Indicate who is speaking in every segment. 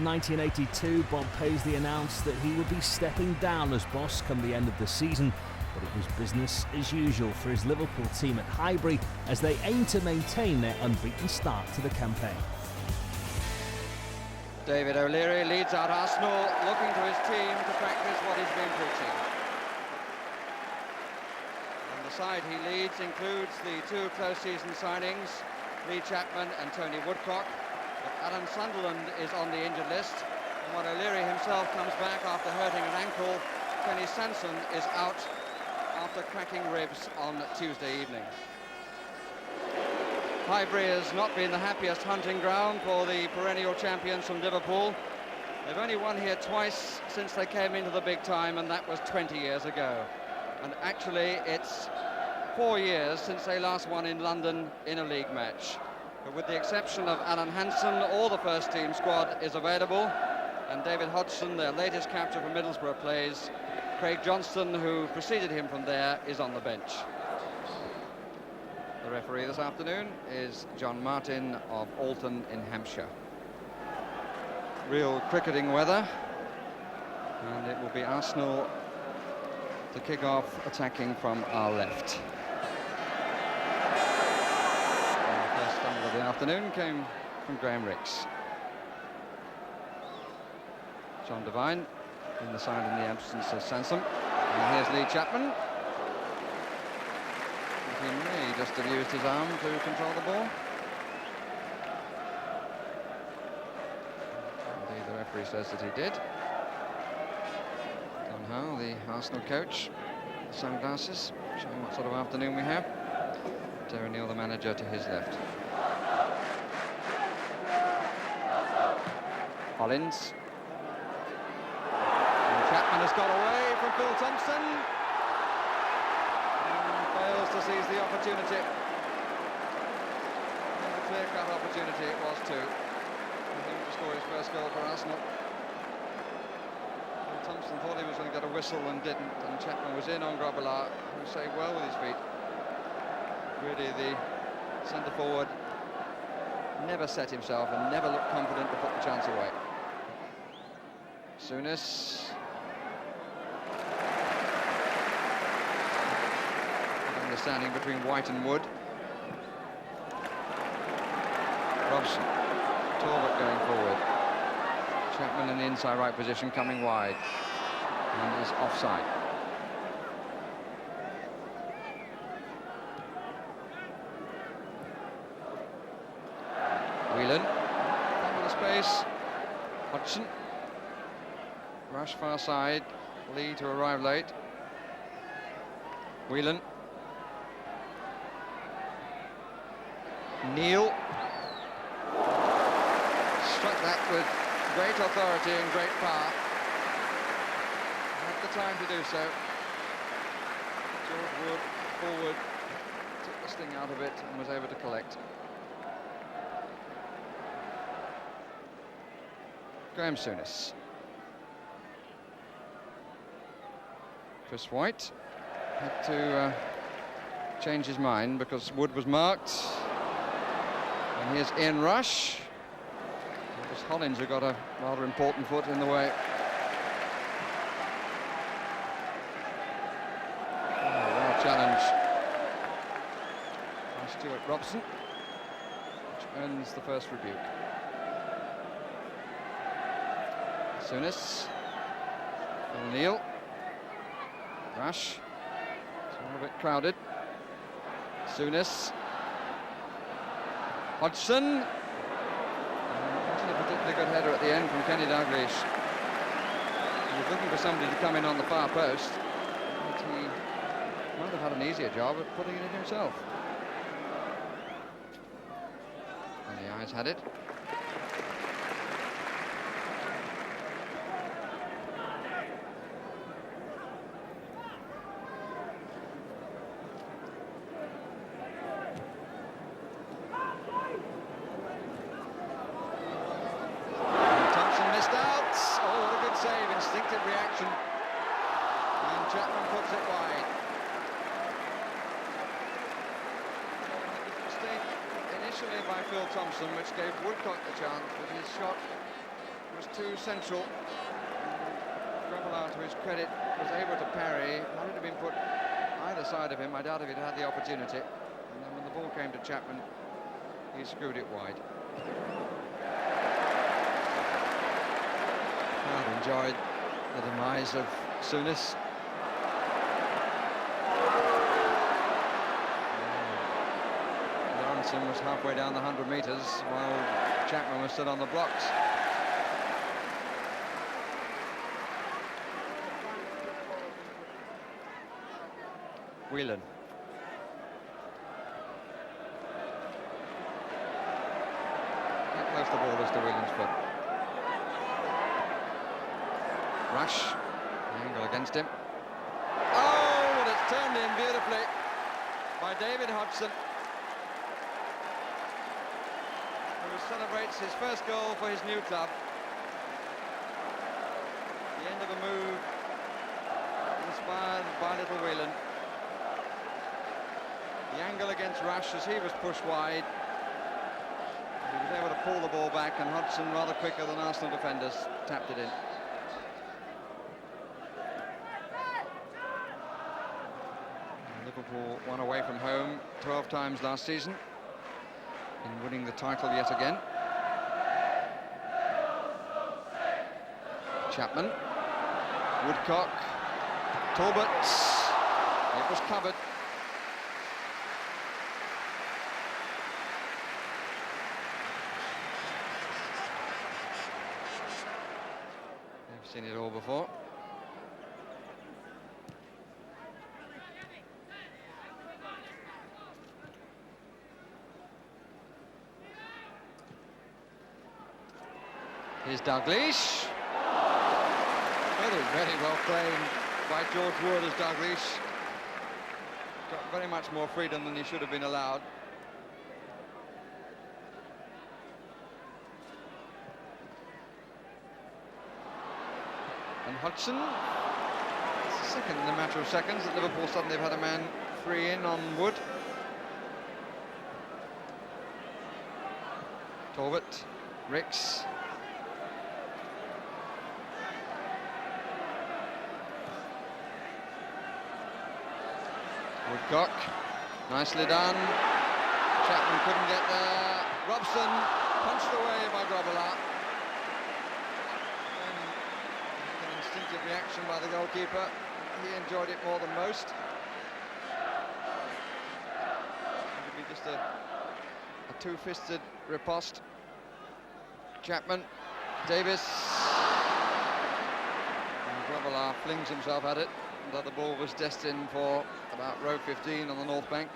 Speaker 1: In 1982, Bob Paisley announced that he would be stepping down as boss come the end of the season, but it was business as usual for his Liverpool team at Highbury as they aim to maintain their unbeaten start to the campaign.
Speaker 2: David O'Leary leads out Arsenal, looking to his team to practice what he's been preaching. And the side he leads includes the two close season signings, Lee Chapman and Tony Woodcock. But Alan Sunderland is on the injured list, and when O'Leary himself comes back after hurting an ankle, Kenny Sanson is out after cracking ribs on Tuesday evening. Highbury has not been the happiest hunting ground for the perennial champions from Liverpool. They've only won here twice since they came into the big time, and that was 20 years ago. And actually, it's 4 years since they last won in London in a league match. But with the exception of Alan Hansen, all the first team squad is available, and David Hodgson, their latest captain from Middlesbrough, plays. Craig Johnston, who preceded him from there, is on the bench. The referee this afternoon is John Martin of Alton in Hampshire. Real cricketing weather, and it will be Arsenal to kick off attacking from our left. And the first stumble of the afternoon came from Graham Ricks. John Devine in the side in the absence of Sansom. And here's Lee Chapman. He may just have used his arm to control the ball. Indeed, the referee says that he did. Don Howe, the Arsenal coach, sunglasses, showing what sort of afternoon we have. Terry Neal, the manager, to his left. Hollins. And Chapman has got away from Phil Thompson. Fails to seize the opportunity. And a clear-cut opportunity it was too. For him to score his first goal for Arsenal. And Thompson thought he was going to get a whistle and didn't, and Chapman was in on Grobbelaar, who saved well with his feet. Really, the centre forward never set himself and never looked confident to put the chance away. Souness. Understanding between White and Wood. Robson. Talbot going forward. Chapman in the inside right position, coming wide. And is offside. Whelan. Into the space. Hodgson. Rush far side. Lee to arrive late. Whelan. Neal struck that with great authority and great power. Had the time to do so. George Wood forward, took the sting out of it and was able to collect. Graham Souness. Chris White had to change his mind because Wood was marked. And here's Ian Rush. It was Hollins who got a rather important foot in the way. Oh, well challenge by Stuart Robson, which earns the first rebuke. Souness. O'Neill. Rush. It's a little bit crowded. Souness. Hodgson. Wasn't a particularly good header at the end from Kenny Dalglish. He was looking for somebody to come in on the far post, but he might have had an easier job at putting it in himself. And the eyes had it. Reaction, and Chapman puts it wide. Mistake initially by Phil Thompson, which gave Woodcock the chance, but his shot was too central. Grobbelaar, to his credit, was able to parry. Had it have been put either side of him, I doubt if he'd had the opportunity. And then when the ball came to Chapman, he screwed it wide. I've enjoyed the demise of Souness. Lawrenson was halfway down the 100 metres while Chapman was still on the blocks. Whelan. How close the ball is to Whelan's foot. Rush, the angle against him. Oh, but it's turned in beautifully by David Hodgson, who celebrates his first goal for his new club. The end of a move inspired by little Whelan. The angle against Rush as he was pushed wide. He was able to pull the ball back, and Hodgson, rather quicker than Arsenal defenders, tapped it in. Liverpool won away from home 12 times last season, in winning the title yet again. Chapman, Woodcock, Talbot, it was covered. They've seen it all before. Here's Dalglish. Very, very well played by George Wood as Dalglish. Got very much more freedom than he should have been allowed. And Hodgson. It's the second in a matter of seconds that Liverpool suddenly have had a man free in on Wood. Talbot, Ricks. Woodcock, nicely done. Chapman couldn't get there. Robson punched away by Grobbelaar. An instinctive reaction by the goalkeeper. He enjoyed it more than most. It could be just a two-fisted riposte. Chapman, Davis. And Grobbelaar flings himself at it. That the ball was destined for about row 15 on the north bank.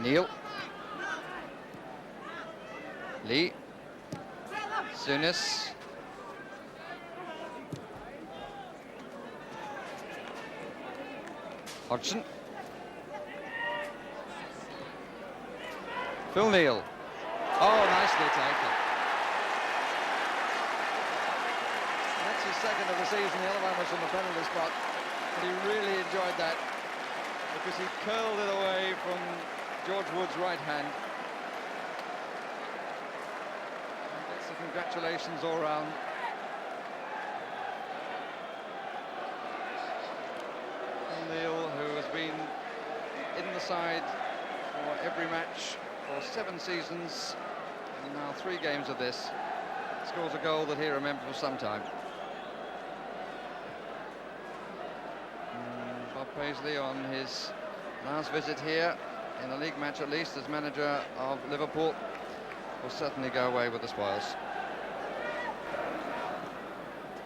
Speaker 2: Neil, Lee, Souness, Hodgson, Phil Neal. Oh, nicely taken. That's his second of the season. The other one was from the penalty spot. But he really enjoyed that because he curled it away from George Wood's right hand. And gets the congratulations all round. Neil, who has been in the side for every match for 7 seasons, and now 3 games of this, scores a goal that he remembers for some time. Bob Paisley, on his last visit here, in a league match at least, as manager of Liverpool, will certainly go away with the spoils.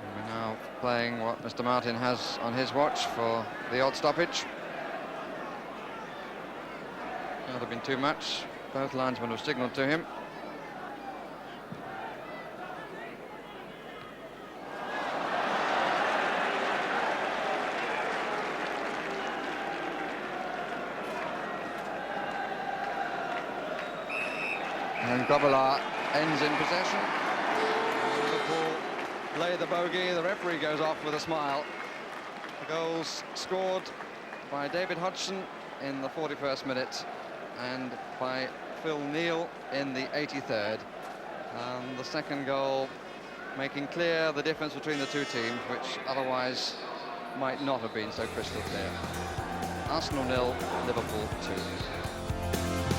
Speaker 2: And we're now playing what Mr. Martin has on his watch for the odd stoppage. Not have been too much. Both linesmen have signalled to him. And Grobbelaar ends in possession. Liverpool play the bogey. The referee goes off with a smile. The goals scored by David Hodgson in the 41st minute and by Phil Neal in the 83rd. The second goal making clear the difference between the two teams, which otherwise might not have been so crystal clear. Arsenal 0, Liverpool 2.